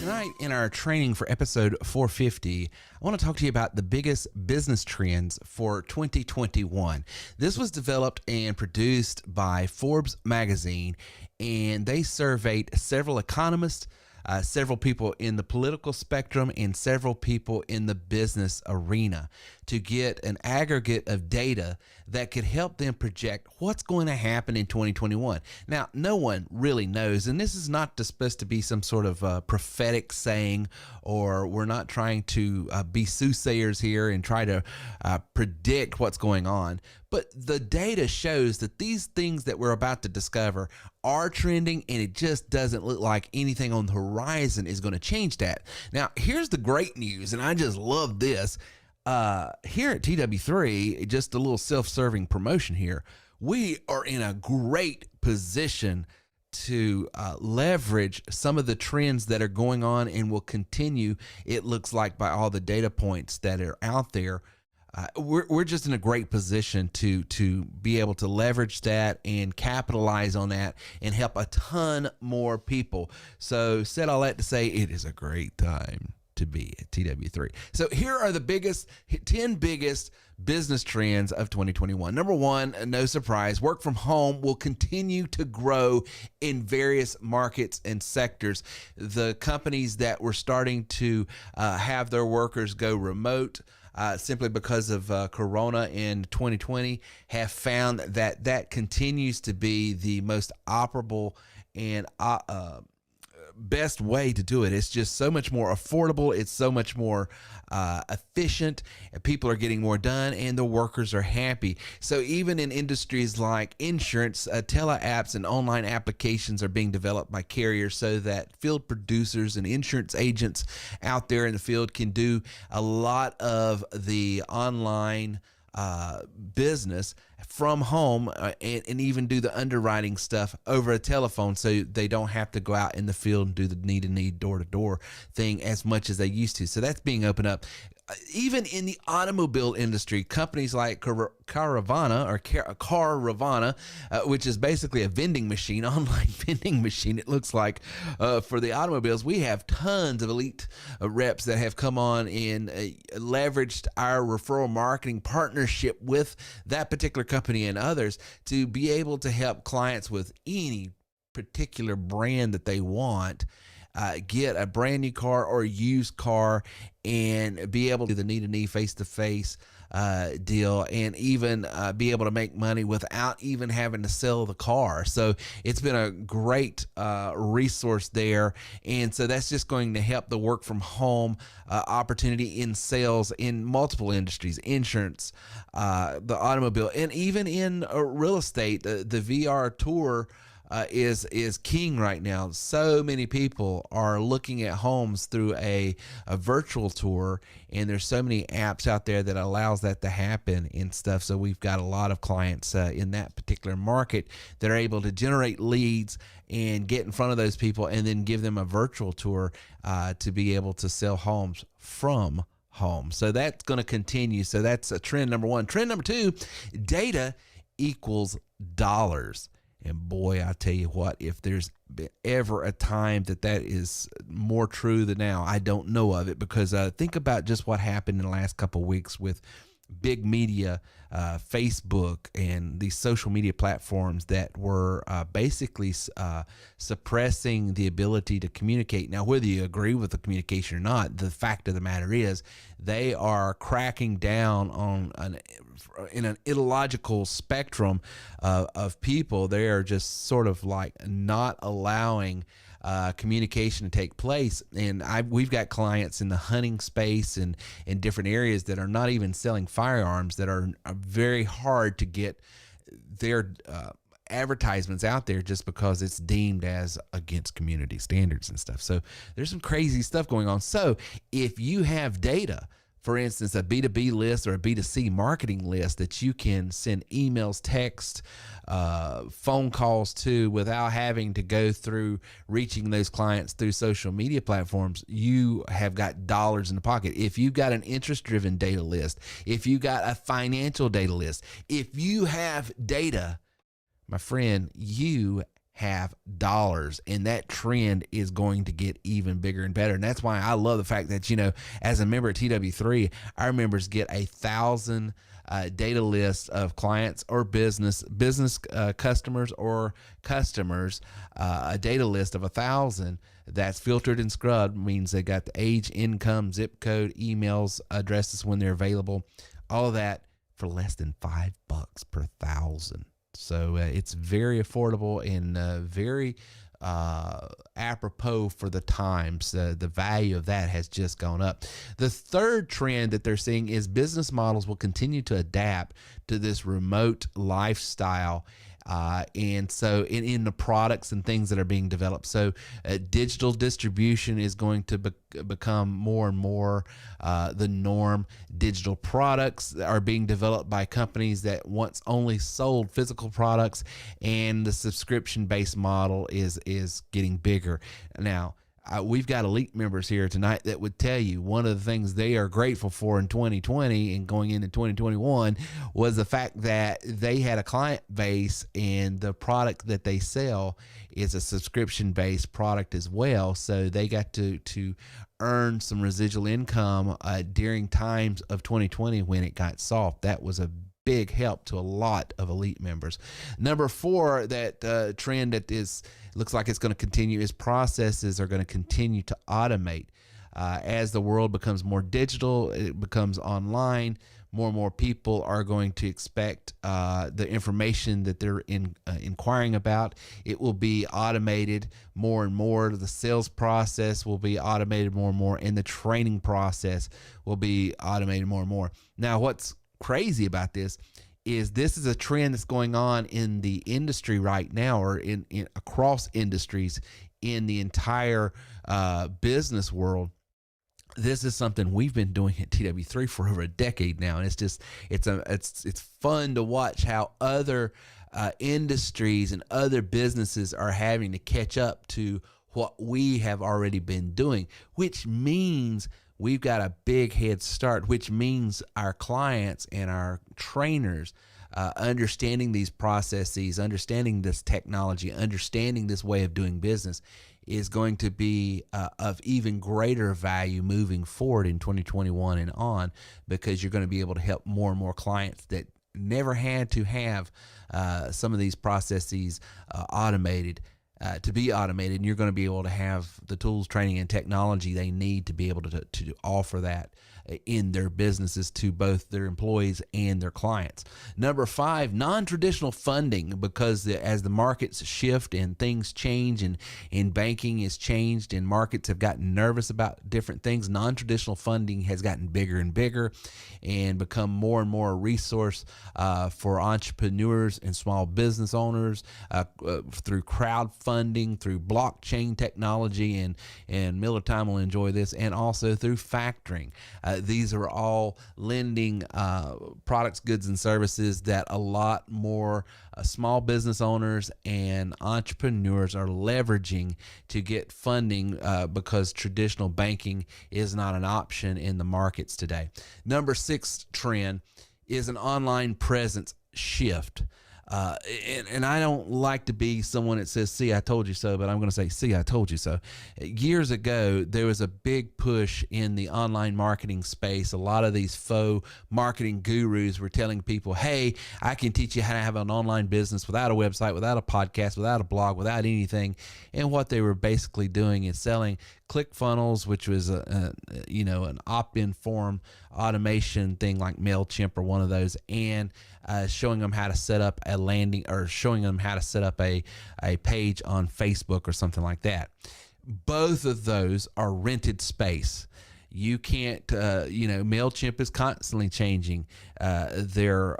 Tonight in our training for episode 450, I want to talk to you about the biggest business trends for 2021. This was developed and produced by Forbes magazine, and they surveyed several economists, several people in the political spectrum, and several people in the business arena to get an aggregate of data that could help them project what's going to happen in 2021. Now, no one really knows, and this is not supposed to be some sort of prophetic saying, or we're not trying to be soothsayers here and try to predict what's going on. But the data shows that these things that we're about to discover are trending, and it just doesn't look like anything on the horizon is going to change that. Now, here's the great news, and I just love this. Here at TW3, just a little self-serving promotion here, we are in a great position to leverage some of the trends that are going on and will continue, it looks like, by all the data points that are out there. We're just in a great position to be able to leverage that and capitalize on that and help a ton more people. So said all that to say, it is a great time to be at TW3. So here are the 10 biggest business trends of 2021. Number one, no surprise, work from home will continue to grow in various markets and sectors. The companies that were starting to have their workers go remote simply because of Corona in 2020 have found that that continues to be the most operable and best way to do it. It's just so much more affordable. It's so much more efficient. People are getting more done, and the workers are happy. So even in industries like insurance, tele apps and online applications are being developed by carriers so that field producers and insurance agents out there in the field can do a lot of the online business from home and even do the underwriting stuff over a telephone, so they don't have to go out in the field and do the need door-to-door thing as much as they used to. So that's being opened up. Even in the automobile industry, companies like Carvana, which is basically a vending machine, online vending machine, it looks like, for the automobiles. We have tons of elite reps that have come on and leveraged our referral marketing partnership with that particular company and others to be able to help clients with any particular brand that they want get a brand new car or a used car and be able to do the knee-to-knee, face-to-face deal, and even be able to make money without even having to sell the car. So it's been a great resource there, and so that's just going to help the work from home opportunity in sales in multiple industries: insurance, the automobile, and even in real estate. The VR tour is king right now. So many people are looking at homes through a virtual tour, and there's so many apps out there that allows that to happen and stuff. So we've got a lot of clients in that particular market that are able to generate leads and get in front of those people and then give them a virtual tour to be able to sell homes from home. So that's going to continue. So that's a trend number one. Trend number two, data equals dollars. And boy, I tell you what, if there's ever a time that is more true than now, I don't know of it, because think about just what happened in the last couple of weeks with big media, Facebook and these social media platforms that were basically suppressing the ability to communicate. Now, whether you agree with the communication or not, the fact of the matter is they are cracking down on in an ideological spectrum of people. They are just sort of like not allowing communication to take place. And we've got clients in the hunting space and in different areas that are not even selling firearms, that are very hard to get their advertisements out there just because it's deemed as against community standards and stuff. So there's some crazy stuff going on. So if you have data, for instance, a B2B list or a B2C marketing list that you can send emails, text, phone calls to without having to go through reaching those clients through social media platforms, you have got dollars in the pocket. If you've got an interest-driven data list, if you got a financial data list, if you have data, my friend, you have dollars, and that trend is going to get even bigger and better. And that's why I love the fact that, as a member at TW3, our members get 1,000 data lists of clients or business customers or customers, a data list of 1,000 that's filtered and scrubbed, means they got the age, income, zip code, emails, addresses when they're available, all of that for less than $5 per 1,000. So it's very affordable and very apropos for the times. The value of that has just gone up. The third trend that they're seeing is business models will continue to adapt to this remote lifestyle. And so in the products and things that are being developed. So digital distribution is going to become more and more the norm. Digital products are being developed by companies that once only sold physical products, and the subscription-based model is getting bigger. Now, we've got elite members here tonight that would tell you one of the things they are grateful for in 2020 and going into 2021 was the fact that they had a client base, and the product that they sell is a subscription-based product as well. So they got to earn some residual income during times of 2020 when it got soft. That was a big help to a lot of elite members. Number 4, that trend that looks like it's going to continue, is processes are going to continue to automate. As the world becomes more digital, it becomes online, more and more people are going to expect the information that they're inquiring about. It will be automated more and more. The sales process will be automated more and more, and the training process will be automated more and more. Now, what's crazy about this is a trend that's going on in the industry right now, or in across industries in the entire business world. This is something we've been doing at TW3 for over a decade now, and it's fun to watch how other industries and other businesses are having to catch up to what we have already been doing, which means we've got a big head start, which means our clients and our trainers understanding these processes, understanding this technology, understanding this way of doing business is going to be of even greater value moving forward in 2021 and on, because you're going to be able to help more and more clients that never had to have some of these processes automated. To be automated, and you're going to be able to have the tools, training, and technology they need to be able to offer that in their businesses to both their employees and their clients. Number 5, non-traditional funding, because as the markets shift and things change, and banking has changed and markets have gotten nervous about different things, non-traditional funding has gotten bigger and bigger and become more and more a resource for entrepreneurs and small business owners through crowdfunding, through blockchain technology, and Miller Time will enjoy this, and also through factoring. These are all lending products, goods, and services that a lot more small business owners and entrepreneurs are leveraging to get funding because traditional banking is not an option in the markets today. Number 6 trend is an online presence shift. And I don't like to be someone that says, see, I told you so, but I'm going to say, see, I told you so. Years ago, there was a big push in the online marketing space. A lot of these faux marketing gurus were telling people, hey, I can teach you how to have an online business without a website, without a podcast, without a blog, without anything. And what they were basically doing is selling ClickFunnels, which was an opt-in form automation thing like MailChimp or one of those, and showing them how to set up a landing, or showing them how to set up a page on Facebook or something like that. Both of those are rented space. You can't, MailChimp is constantly changing their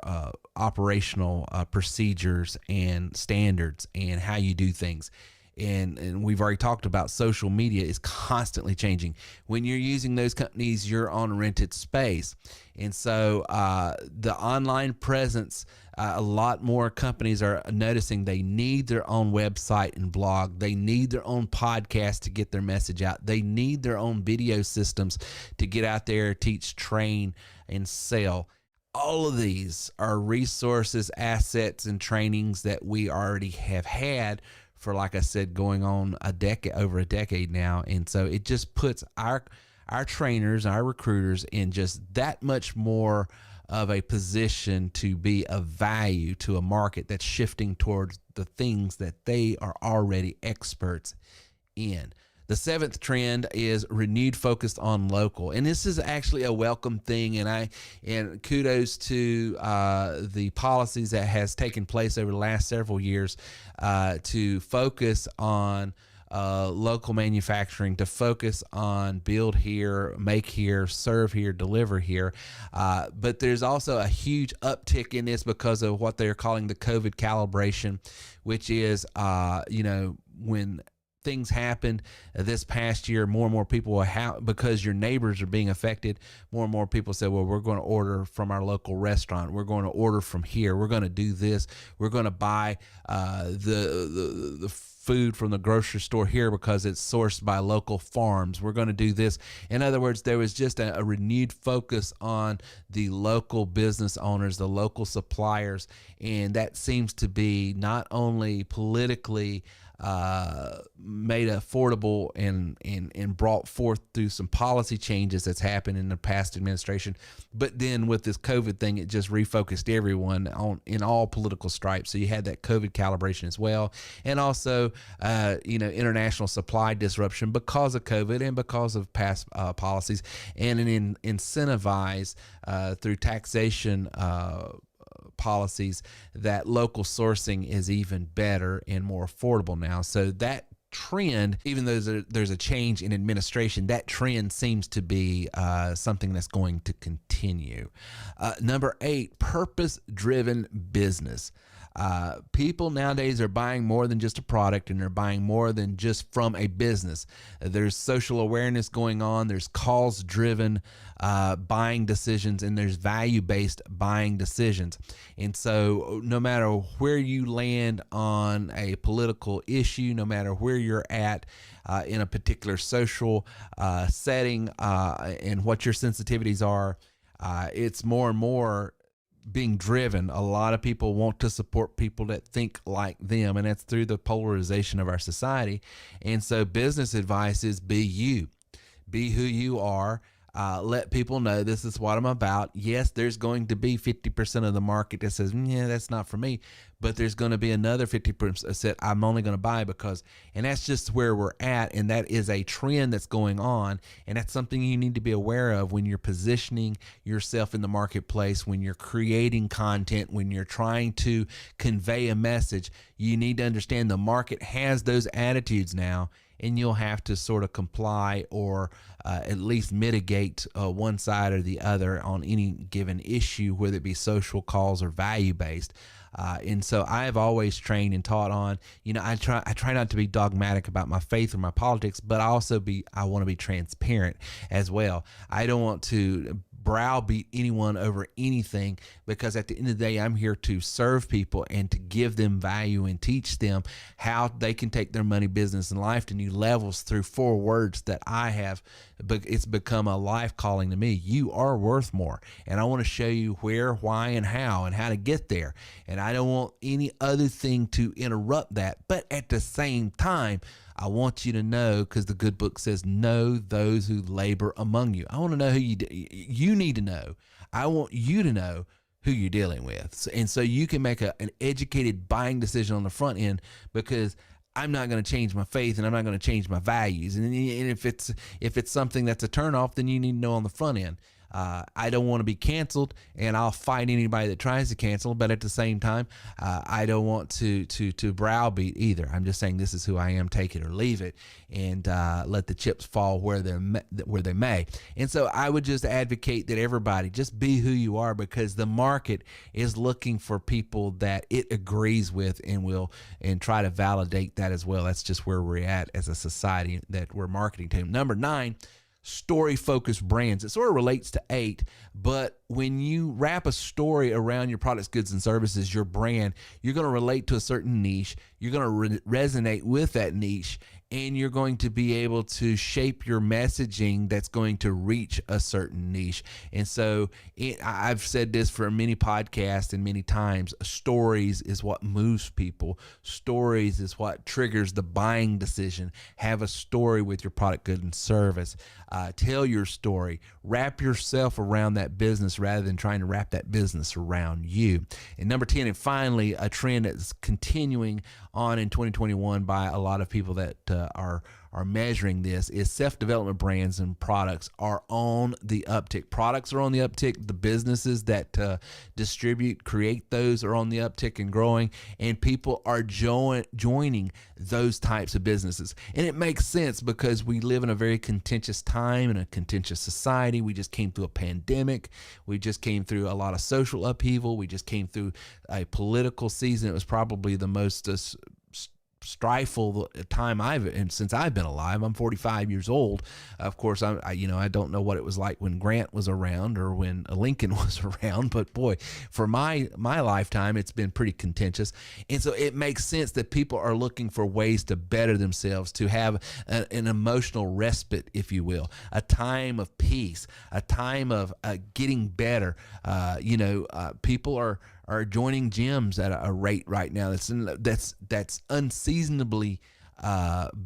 operational procedures and standards and how you do things. And we've already talked about social media is constantly changing. When you're using those companies, you're on rented space. And so the online presence, a lot more companies are noticing they need their own website and blog. They need their own podcast to get their message out. They need their own video systems to get out there, teach, train, and sell. All of these are resources, assets, and trainings that we already have had for, like I said, going on over a decade now. And so it just puts our trainers, our recruiters in just that much more of a position to be of value to a market that's shifting towards the things that they are already experts in. The seventh trend is renewed focus on local, and this is actually a welcome thing. And kudos to the policies that has taken place over the last several years to focus on local manufacturing, to focus on build here, make here, serve here, deliver here. But there's also a huge uptick in this because of what they're calling the COVID calibration, which is when things happened this past year, more and more people will because your neighbors are being affected, more and more people say, well, we're going to order from our local restaurant. We're going to order from here. We're going to do this. We're going to buy the food from the grocery store here because it's sourced by local farms. We're going to do this. In other words, there was just a renewed focus on the local business owners, the local suppliers, and that seems to be not only politically made affordable and brought forth through some policy changes that's happened in the past administration, but then with this COVID thing, it just refocused everyone in all political stripes. So you had that COVID calibration as well, and also international supply disruption because of COVID and because of past policies, and an incentivize through taxation policies that local sourcing is even better and more affordable now. So that trend, even though there's a change in administration, that trend seems to be something that's going to continue. Number 8, purpose-driven business. People nowadays are buying more than just a product, and they're buying more than just from a business. There's social awareness going on. There's cause-driven buying decisions, and there's value-based buying decisions. And so no matter where you land on a political issue, no matter where you're at in a particular social setting and what your sensitivities are, it's more and more being driven. A lot of people want to support people that think like them, and that's through the polarization of our society. And so business advice is be you. Be who you are. Let people know this is what I'm about. Yes, there's going to be 50% of the market that says, yeah, that's not for me. But there's going to be another 50% that said, I'm only going to buy because, and that's just where we're at. And that is a trend that's going on. And that's something you need to be aware of when you're positioning yourself in the marketplace, when you're creating content, when you're trying to convey a message. You need to understand the market has those attitudes now, and you'll have to sort of comply or at least mitigate one side or the other on any given issue, whether it be social, cause, or value-based. And so I have always trained and taught on, I try not to be dogmatic about my faith or my politics, but I want to be transparent as well. I don't want to browbeat anyone over anything, because at the end of the day, I'm here to serve people and to give them value and teach them how they can take their money, business, and life to new levels through 4 words that I have. But it's become a life calling to me. You are worth more. And I want to show you where, why, and how to get there. And I don't want any other thing to interrupt that. But at the same time, I want you to know, because the good book says, know those who labor among you. I want to know who you need to know. I want you to know who you're dealing with. And so you can make an educated buying decision on the front end, because I'm not going to change my faith and I'm not going to change my values. And if it's something that's a turnoff, then you need to know on the front end. I don't want to be canceled, and I'll fight anybody that tries to cancel. But at the same time, I don't want to browbeat either. I'm just saying this is who I am. Take it or leave it, and let the chips fall where they may. And so I would just advocate that everybody just be who you are, because the market is looking for people that it agrees with and try to validate that as well. That's just where we're at as a society that we're marketing to. Number 9. Story-focused brands. It sort of relates to 8, but when you wrap a story around your products, goods, and services, your brand, you're going to relate to a certain niche. You're going to resonate with that niche, and you're going to be able to shape your messaging that's going to reach a certain niche. And so I've said this for many podcasts and many times, stories is what moves people. Stories is what triggers the buying decision. Have a story with your product, good, and service. Tell your story. Wrap yourself around that business rather than trying to wrap that business around you. And number 10, and finally, a trend that's continuing on in 2021 by a lot of people that are measuring this is self-development brands and products are on the uptick. Products are on the uptick. The businesses that create those are on the uptick and growing, and people are joining those types of businesses. And it makes sense because we live in a very contentious time in a contentious society. We just came through a pandemic. We just came through a lot of social upheaval. We just came through a political season. It was probably the most strifeful time since I've been alive. I'm 45 years old. Of course, I don't know what it was like when Grant was around or when Lincoln was around, but boy, for my lifetime, it's been pretty contentious. And so it makes sense that people are looking for ways to better themselves, to have an emotional respite, if you will, a time of peace, a time of getting better. People are joining gyms at a rate right now that's unseasonably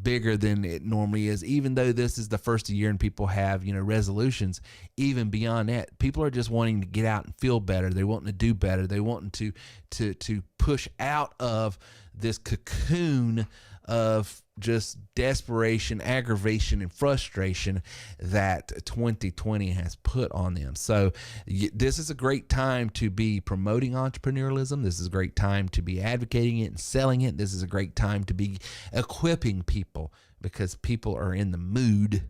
bigger than it normally is. Even though this is the first of the year and people have resolutions, even beyond that, people are just wanting to get out and feel better. They're wanting to do better. They're wanting to push out of this cocoon of just desperation, aggravation, and frustration that 2020 has put on them. So this is a great time to be promoting entrepreneurialism. This is a great time to be advocating it and selling it. This is a great time to be equipping people because people are in the mood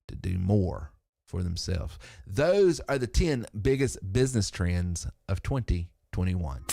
to do more for themselves. Those are the 10 biggest business trends of 2021.